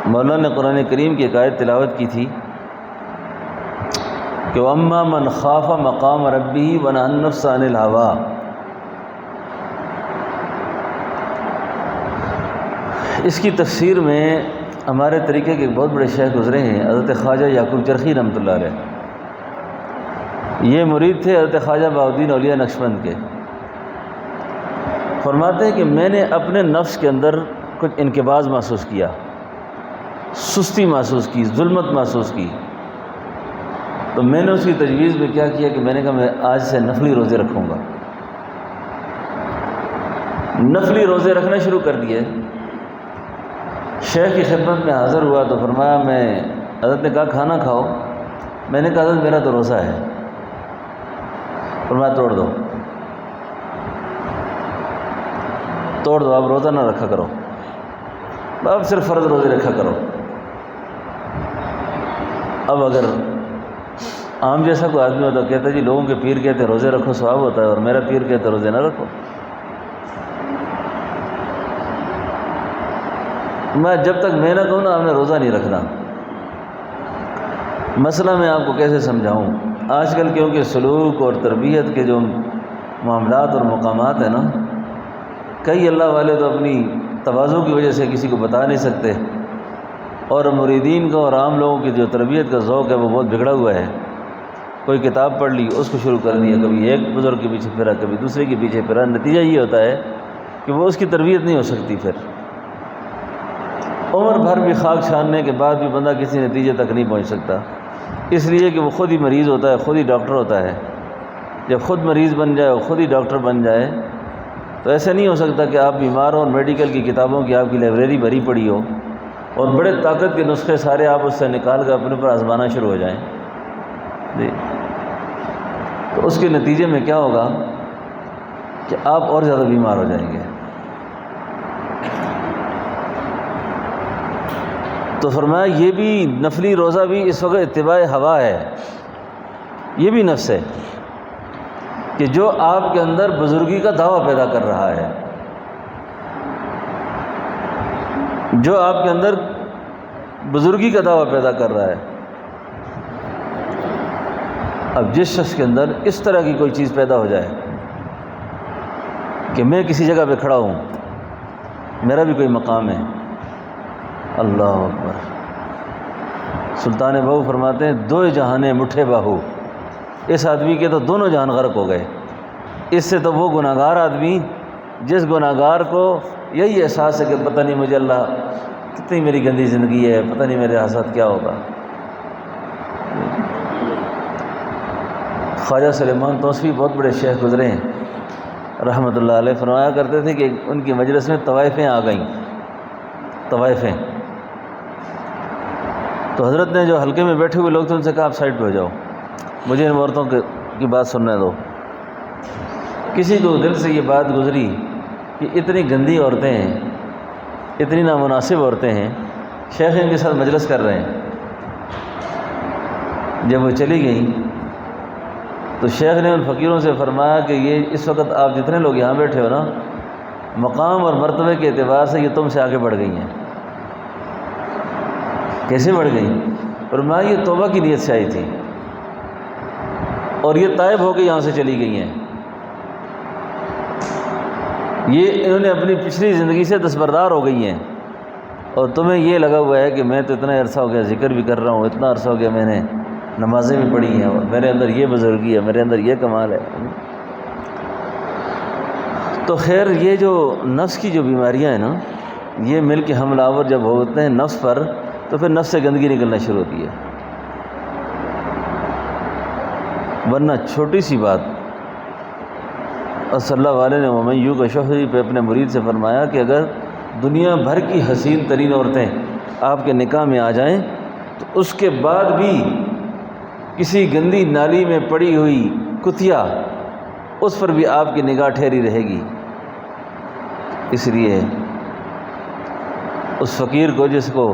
مولانا نے قرآن کریم کی ایک آیت تلاوت کی تھی کہ وَأَمَّا مَنْ خَافَ مَقَامَ رَبِّهِ وَنَهَى النَّفْسَ عَنِ الْهَوَىٰ۔ اس کی تفسیر میں ہمارے طریقے کے ایک بہت بڑے شیخ گزرے ہیں، حضرت خواجہ یعقوب چرخی رحمۃ اللہ علیہ۔ یہ مرید تھے حضرت خواجہ بہاؤالدین اولیاء نقشبند کے۔ فرماتے ہیں کہ میں نے اپنے نفس کے اندر کچھ انقباض محسوس کیا، سستی محسوس کی، ظلمت محسوس کی، تو میں نے اس کی تجویز میں کیا کیا کہ میں نے کہا میں آج سے نفلی روزے رکھوں گا۔ نفلی روزے رکھنا شروع کر دیے۔ شیخ کی خدمت میں حاضر ہوا تو فرمایا حضرت نے کہا کھانا کھاؤ۔ میں نے کہا حضرت میرا تو روزہ ہے۔ فرمایا توڑ دو اب روزہ نہ رکھا کرو، اب صرف فرض روزے رکھا کرو۔ اب اگر عام جیسا کوئی آدمی ہوتا کہتا جی لوگوں کے پیر کہتے ہیں روزے رکھو ثواب ہوتا ہے، اور میرا پیر کہتا ہے روزے نہ رکھو۔ میں جب تک میں نہ کہوں نا آپ نے روزہ نہیں رکھنا۔ مسئلہ میں آپ کو کیسے سمجھاؤں؟ آج کل کیونکہ سلوک اور تربیت کے جو معاملات اور مقامات ہیں نا، کئی اللہ والے تو اپنی تواضع کی وجہ سے کسی کو بتا نہیں سکتے، اور مریدین کا اور عام لوگوں کی جو تربیت کا ذوق ہے وہ بہت بگڑا ہوا ہے۔ کوئی کتاب پڑھ لی، اس کو شروع کر دیا، کبھی ایک بزرگ کے پیچھے پھرا، کبھی دوسرے کے پیچھے پھرا۔ نتیجہ یہ ہوتا ہے کہ وہ اس کی تربیت نہیں ہو سکتی۔ پھر عمر بھر بھی خاک چھاننے کے بعد بھی بندہ کسی نتیجے تک نہیں پہنچ سکتا، اس لیے کہ وہ خود ہی مریض ہوتا ہے، خود ہی ڈاکٹر ہوتا ہے۔ جب خود مریض بن جائے اور خود ہی ڈاکٹر بن جائے تو ایسا نہیں ہو سکتا کہ آپ بیمار ہو اور میڈیکل کی کتابوں کی آپ کی لائبریری بھری پڑی ہو اور بڑے طاقت کے نسخے سارے آپ اس سے نکال کر اپنے پر آزمانا شروع ہو جائیں۔ جی، تو اس کے نتیجے میں کیا ہوگا کہ آپ اور زیادہ بیمار ہو جائیں گے۔ تو فرمایا یہ بھی نفلی روزہ بھی اس وقت اتباع ہوا ہے، یہ بھی نفس ہے کہ جو آپ کے اندر بزرگی کا دعویٰ پیدا کر رہا ہے، جو آپ کے اندر بزرگی کا دعویٰ پیدا کر رہا ہے۔ اب جس شخص کے اندر اس طرح کی کوئی چیز پیدا ہو جائے کہ میں کسی جگہ پہ کھڑا ہوں، میرا بھی کوئی مقام ہے، اللہ اکبر۔ سلطان بہو فرماتے ہیں دو جہانے مٹھے باہو، اس آدمی کے تو دونوں جہان غرق ہو گئے۔ اس سے تو وہ گناہگار آدمی جس گناہگار کو یہی احساس ہے کہ پتہ نہیں مجھے اللہ کتنی میری گندی زندگی ہے، پتہ نہیں میرے ساتھ کیا ہوگا۔ خواجہ سلیمان توسوی بہت بڑے شیخ گزرے ہیں رحمۃ اللہ علیہ، فرمایا کرتے تھے کہ ان کی مجلس میں طوائفیں آ گئیں، طوائفیں۔ تو حضرت نے جو حلقے میں بیٹھے ہوئے لوگ تھے ان سے کہا آپ سائڈ پہ ہو جاؤ، مجھے ان عورتوں کی بات سننے دو۔ کسی کو دل سے یہ بات گزری کہ اتنی گندی عورتیں ہیں، اتنی نامناسب عورتیں ہیں، شیخ ان کے ساتھ مجلس کر رہے ہیں۔ جب وہ چلی گئیں تو شیخ نے ان فقیروں سے فرمایا کہ یہ اس وقت آپ جتنے لوگ یہاں بیٹھے ہو نا، مقام اور مرتبے کے اعتبار سے یہ تم سے آگے بڑھ گئی ہیں۔ کیسے بڑھ گئیں؟ فرمایا یہ توبہ کی نیت سے آئی تھی اور یہ تائب ہو کے یہاں سے چلی گئی ہیں۔ یہ انہوں نے اپنی پچھلی زندگی سے دستبردار ہو گئی ہیں، اور تمہیں یہ لگا ہوا ہے کہ میں تو اتنا عرصہ ہو گیا ذکر بھی کر رہا ہوں، اتنا عرصہ ہو گیا میں نے نمازیں بھی پڑھی ہیں، اور میرے اندر یہ بزرگی ہے، میرے اندر یہ کمال ہے۔ تو خیر یہ جو نفس کی جو بیماریاں ہیں نا، یہ مل کے حملہ آور جب ہوتے ہیں نفس پر تو پھر نفس سے گندگی نکلنا شروع ہوتی ہے۔ ورنہ چھوٹی سی بات، اور صلی اللہ علیہ نے ومن یوق شح پہ اپنے مرید سے فرمایا کہ اگر دنیا بھر کی حسین ترین عورتیں آپ کے نکاح میں آ جائیں تو اس کے بعد بھی کسی گندی نالی میں پڑی ہوئی کتیا اس پر بھی آپ کی نگاہ ٹھہری رہے گی۔ اس لیے اس فقیر کو جس کو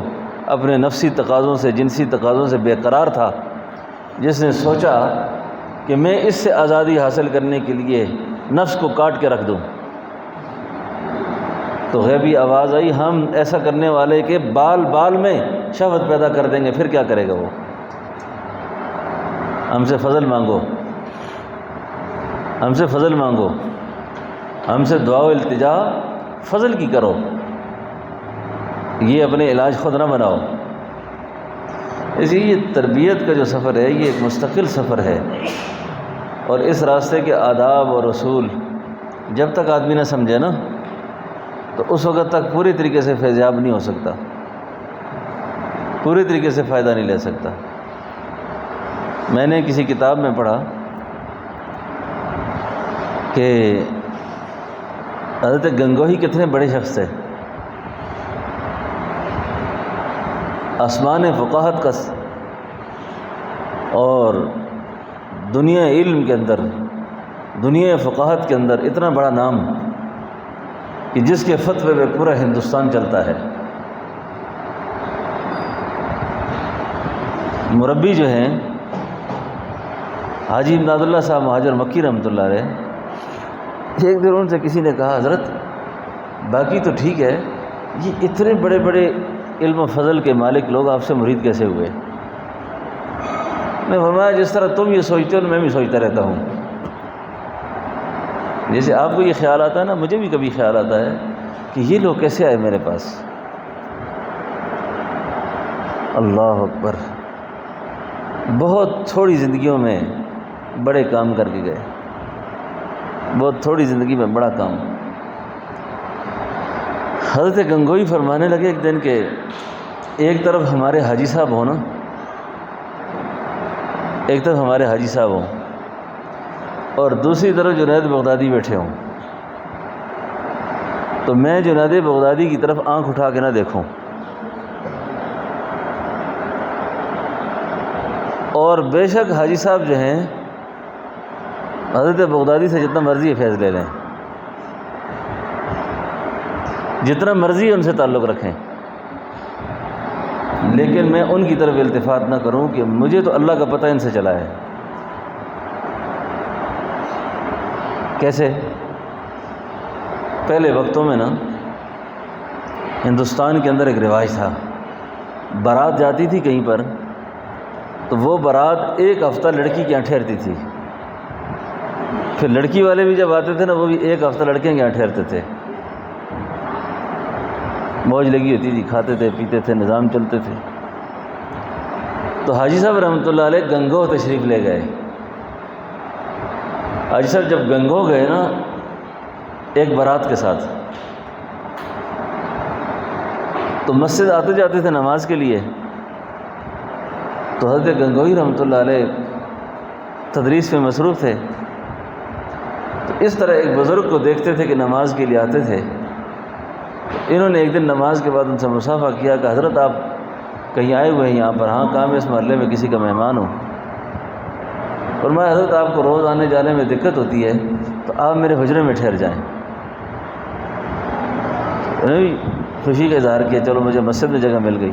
اپنے نفسی تقاضوں سے، جنسی تقاضوں سے بے قرار تھا، جس نے سوچا کہ میں اس سے آزادی حاصل کرنے کے لیے نفس کو کاٹ کے رکھ دوں، تو غیبی آواز آئی، ہم ایسا کرنے والے کے بال بال میں شہوت پیدا کر دیں گے، پھر کیا کرے گا وہ؟ ہم سے فضل مانگو، ہم سے فضل مانگو، ہم سے دعا و التجا فضل کی کرو، یہ اپنے علاج خود نہ بناؤ۔ اس لیے یہ تربیت کا جو سفر ہے یہ ایک مستقل سفر ہے، اور اس راستے کے آداب اور اصول جب تک آدمی نہ سمجھے نا تو اس وقت تک پوری طریقے سے فیضیاب نہیں ہو سکتا، پوری طریقے سے فائدہ نہیں لے سکتا۔ میں نے کسی کتاب میں پڑھا کہ حضرت گنگوہی کتنے بڑے شخص تھے، آسمان فقاہت کا اور دنیا علم کے اندر، دنیا فقاہت کے اندر اتنا بڑا نام کہ جس کے فتوے پہ پورا ہندوستان چلتا ہے۔ مربی جو ہیں حاجی امداد اللہ صاحب مہاجر مکی رحمۃ اللہ علیہ، ایک دن ان سے کسی نے کہا حضرت باقی تو ٹھیک ہے، یہ اتنے بڑے بڑے علم و فضل کے مالک لوگ آپ سے مرید کیسے ہوئے؟ میں فرمایا جس طرح تم یہ سوچتے ہو میں بھی سوچتا رہتا ہوں، جیسے آپ کو یہ خیال آتا ہے نا، مجھے بھی کبھی خیال آتا ہے کہ یہ لوگ کیسے آئے میرے پاس۔ اللہ اکبر، بہت تھوڑی زندگیوں میں بڑے کام کر کے گئے، بہت تھوڑی زندگی میں بڑا کام۔ حضرت گنگوئی فرمانے لگے ایک دن کہ ایک طرف ہمارے حاجی صاحب ہوں نا، ایک طرف ہمارے حاجی صاحب ہوں اور دوسری طرف جنید بغدادی بیٹھے ہوں، تو میں جنید بغدادی کی طرف آنکھ اٹھا کے نہ دیکھوں، اور بے شک حاجی صاحب جو ہیں حضرت بغدادی سے جتنا مرضی فیض لے لیں، جتنا مرضی ان سے تعلق رکھیں، لیکن میں ان کی طرف التفات نہ کروں کہ مجھے تو اللہ کا پتہ ان سے چلا ہے۔ کیسے؟ پہلے وقتوں میں نا ہندوستان کے اندر ایک رواج تھا، بارات جاتی تھی کہیں پر تو وہ بارات ایک ہفتہ لڑکی کے یہاں ٹھہرتی تھی، پھر لڑکی والے بھی جب آتے تھے نا وہ بھی ایک ہفتہ لڑکے کے یہاں ٹھہرتے تھے، موج لگی ہوتی تھی، کھاتے تھے پیتے تھے، نظام چلتے تھے۔ تو حاجی صاحب رحمۃ اللہ علیہ گنگو تشریف لے گئے۔ حاجی صاحب جب گنگو گئے نا ایک بارات کے ساتھ، تو مسجد آتے جاتے تھے نماز کے لیے، تو حضرت گنگوئی رحمۃ اللہ علیہ تدریس میں مصروف تھے، تو اس طرح ایک بزرگ کو دیکھتے تھے کہ نماز کے لیے آتے تھے، انہوں نے ایک دن نماز کے بعد ان سے مصافحہ کیا کہ حضرت آپ کہیں آئے ہوئے ہیں یہاں پر؟ ہاں کہا میں اس محلے میں کسی کا مہمان ہوں۔ فرمایا حضرت آپ کو روز آنے جانے میں دقت ہوتی ہے تو آپ میرے حجرے میں ٹھہر جائیں۔ انہوں نے خوشی کا اظہار کیا، چلو مجھے مسجد میں جگہ مل گئی۔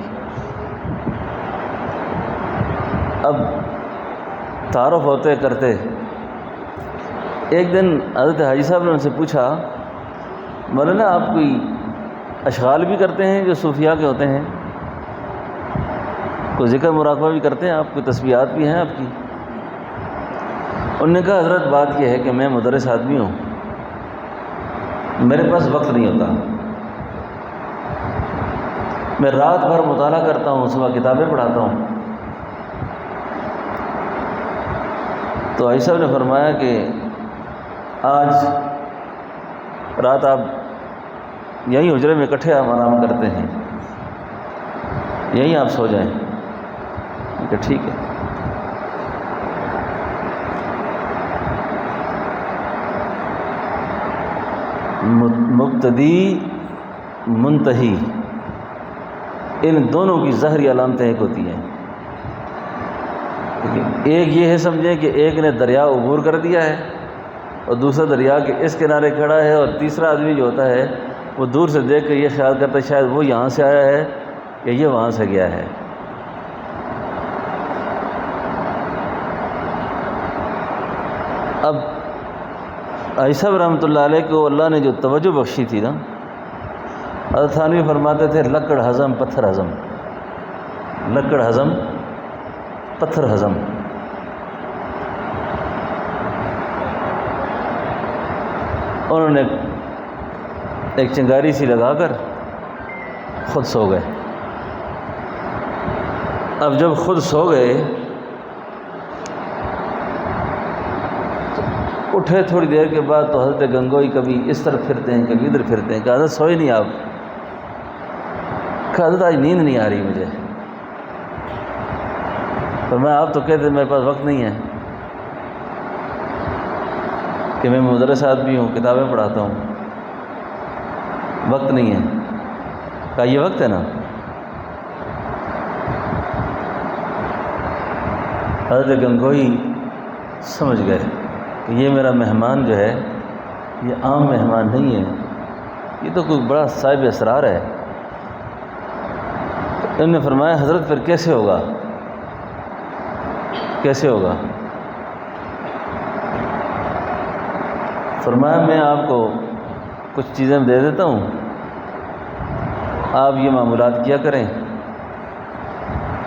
اب تعارف ہوتے کرتے ایک دن حضرت حاجی صاحب نے ان سے پوچھا مولانا آپ کوئی اشغال بھی کرتے ہیں جو صوفیاء کے ہوتے ہیں، کوئی ذکر مراقبہ بھی کرتے ہیں آپ، کوئی تسبیحات بھی ہیں آپ کی؟ انہوں نے کہا حضرت بات یہ ہے کہ میں مدرس آدمی ہوں، میرے پاس وقت نہیں ہوتا، میں رات بھر مطالعہ کرتا ہوں، صبح کتابیں پڑھاتا ہوں۔ تو حاجی صاحب نے فرمایا کہ آج رات آپ یہیں حجرے میں اکٹھے آرام کرتے ہیں، یہیں آپ سو جائیں۔ کہ ٹھیک ہے۔ مبتدی منتہی ان دونوں کی ظاہری علامتیں ایک ہوتی ہیں، ایک یہ ہے سمجھیں کہ ایک نے دریا عبور کر دیا ہے اور دوسرا دریا کے اس کنارے کھڑا ہے، اور تیسرا آدمی جو ہوتا ہے وہ دور سے دیکھ کر یہ خیال کرتا ہے شاید وہ یہاں سے آیا ہے یا یہ وہاں سے گیا ہے۔ اب حاجی صاحب رحمۃ اللہ علیہ کو اللہ نے جو توجہ بخشی تھی نا، حضرت تھانوی فرماتے تھے لکڑ ہضم پتھر ہضم، لکڑ ہضم پتھر ہضم۔ انہوں نے ایک چنگاری سی لگا کر خود سو گئے۔ اب جب خود سو گئے تو اٹھے تھوڑی دیر کے بعد تو حضرت گنگوئی کبھی اس طرف پھرتے ہیں کبھی ادھر پھرتے ہیں کہ حضرت سوئے نہیں آپ؟ کہ حضرت آج نیند نہیں آ رہی مجھے۔ تو میں آپ تو کہتے میرے پاس وقت نہیں ہے کہ میں مدرس آدمی ہوں، کتابیں پڑھاتا ہوں، وقت نہیں ہے۔ کہا یہ وقت ہے نا۔ حضرت گنگوئی سمجھ گئے کہ یہ میرا مہمان جو ہے یہ عام مہمان نہیں ہے، یہ تو کوئی بڑا صاحب اسرار ہے۔ تو انہوں نے فرمایا حضرت پھر کیسے ہوگا، کیسے ہوگا؟ فرمایا میں آپ کو کچھ چیزیں دے دیتا ہوں، آپ یہ معمولات کیا کریں۔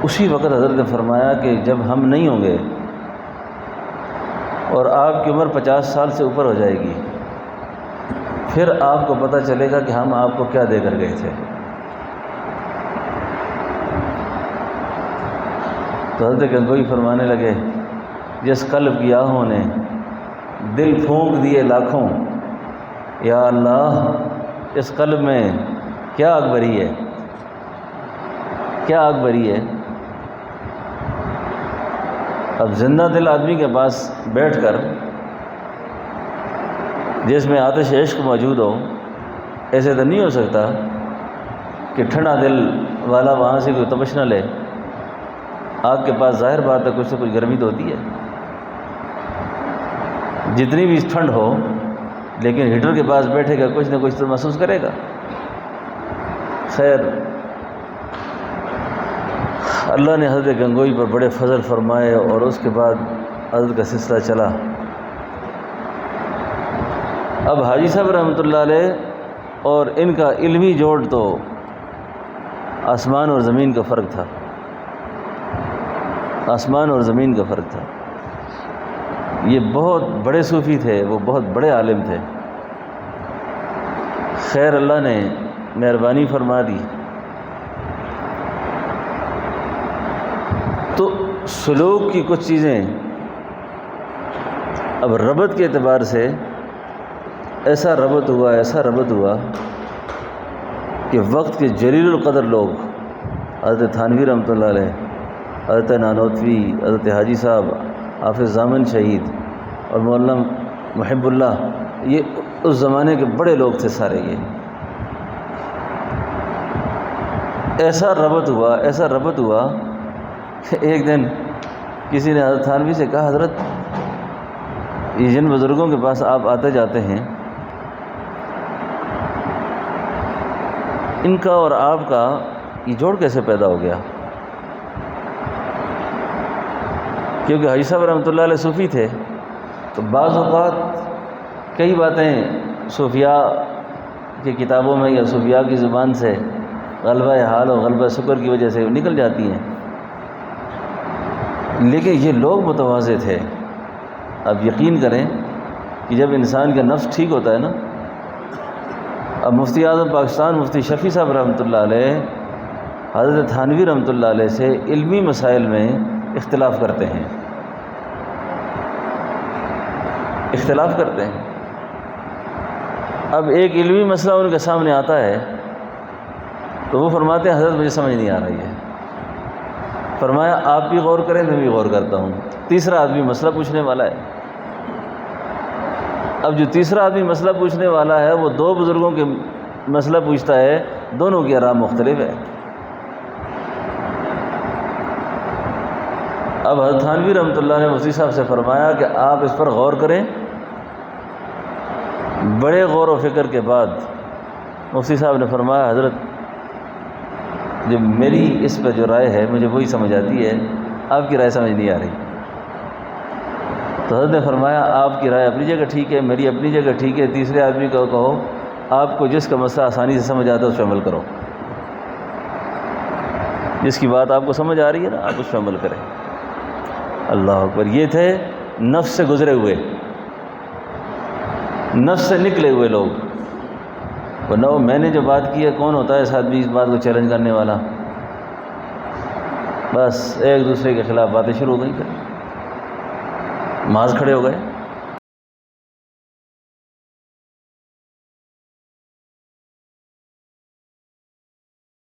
اسی وقت حضرت نے فرمایا کہ جب ہم نہیں ہوں گے اور آپ کی عمر 50 سال سے اوپر ہو جائے گی، پھر آپ کو پتہ چلے گا کہ ہم آپ کو کیا دے کر گئے تھے۔ تو حضرت گنگوئی فرمانے لگے جس قلب کی آہوں نے دل پھونک دیے لاکھوں، یا اللہ اس قلب میں کیا آگ بری ہے، کیا آگ بری ہے۔ اب زندہ دل آدمی کے پاس بیٹھ کر جس میں آتش عشق موجود ہو، ایسے تو نہیں ہو سکتا کہ ٹھنڈا دل والا وہاں سے کوئی تپش نہ لے۔ آگ کے پاس ظاہر بات ہے کچھ سے کچھ گرمی تو ہوتی ہے، جتنی بھی ٹھنڈ ہو، لیکن ہیٹر کے پاس بیٹھے گا کچھ نہ کچھ تو محسوس کرے گا۔ خیر اللہ نے حضرت گنگوئی پر بڑے فضل فرمائے اور اس کے بعد حضرت کا سلسلہ چلا۔ اب حاجی صاحب رحمۃ اللہ علیہ اور ان کا علمی جوڑ تو آسمان اور زمین کا فرق تھا، آسمان اور زمین کا فرق تھا۔ یہ بہت بڑے صوفی تھے، وہ بہت بڑے عالم تھے۔ خیر اللہ نے مہربانی فرما دی۔ تو سلوک کی کچھ چیزیں اب ربط کے اعتبار سے ایسا ربط ہوا کہ وقت کے جلیل القدر لوگ حضرت تھانوی رحمۃ اللہ علیہ، حضرت نانوتوی، حضرت حاجی صاحب، حافظ زامن شہید اور مولانا محب اللہ، یہ اس زمانے کے بڑے لوگ تھے سارے۔ یہ ایسا ربط ہوا کہ ایک دن کسی نے حضرت تھانوی سے کہا حضرت یہ جن بزرگوں کے پاس آپ آتے جاتے ہیں ان کا اور آپ کا یہ جوڑ کیسے پیدا ہو گیا؟ کیونکہ حاجی صاحب رحمۃ اللہ علیہ صوفی تھے، تو بعض اوقات کئی باتیں صوفیاء کی کتابوں میں یا صوفیاء کی زبان سے غلبہ حال اور غلبہ شکر کی وجہ سے نکل جاتی ہیں، لیکن یہ لوگ متواضع تھے۔ اب یقین کریں کہ جب انسان کا نفس ٹھیک ہوتا ہے نا، اب مفتی اعظم پاکستان مفتی شفیع صاحب رحمۃ اللہ علیہ حضرت تھانوی رحمۃ اللہ علیہ سے علمی مسائل میں اختلاف کرتے ہیں، اب ایک علمی مسئلہ ان کے سامنے آتا ہے تو وہ فرماتے ہیں حضرت مجھے سمجھ نہیں آ رہی ہے۔ فرمایا آپ بھی غور کریں میں بھی غور کرتا ہوں۔ تیسرا آدمی مسئلہ پوچھنے والا ہے۔ اب جو تیسرا آدمی مسئلہ پوچھنے والا ہے وہ دو بزرگوں کے مسئلہ پوچھتا ہے، دونوں کی آراء مختلف ہے۔ اب حضرت تھانوی رحمۃ اللہ نے مفتی صاحب سے فرمایا کہ آپ اس پر غور کریں۔ بڑے غور و فکر کے بعد مفتی صاحب نے فرمایا حضرت جو میری اس پہ جو رائے ہے مجھے وہی سمجھ آتی ہے، آپ کی رائے سمجھ نہیں آ رہی۔ تو حضرت نے فرمایا آپ کی رائے اپنی جگہ ٹھیک ہے، میری اپنی جگہ ٹھیک ہے، تیسرے آدمی کو کہو آپ کو جس کا مسئلہ آسانی سے سمجھ آتا ہے اس پہ عمل کرو، جس کی بات آپ کو سمجھ آ رہی ہے نا آپ اس پہ عمل کریں۔ اللہ اکبر، یہ تھے نفس سے گزرے ہوئے، نفس سے نکلے ہوئے لوگ، ورنہ میں نے جو بات کی ہے کون ہوتا ہے اس آدمی اس بات کو چیلنج کرنے والا؟ بس ایک دوسرے کے خلاف باتیں شروع ہو گئی، پھر محاذ کھڑے ہو گئے۔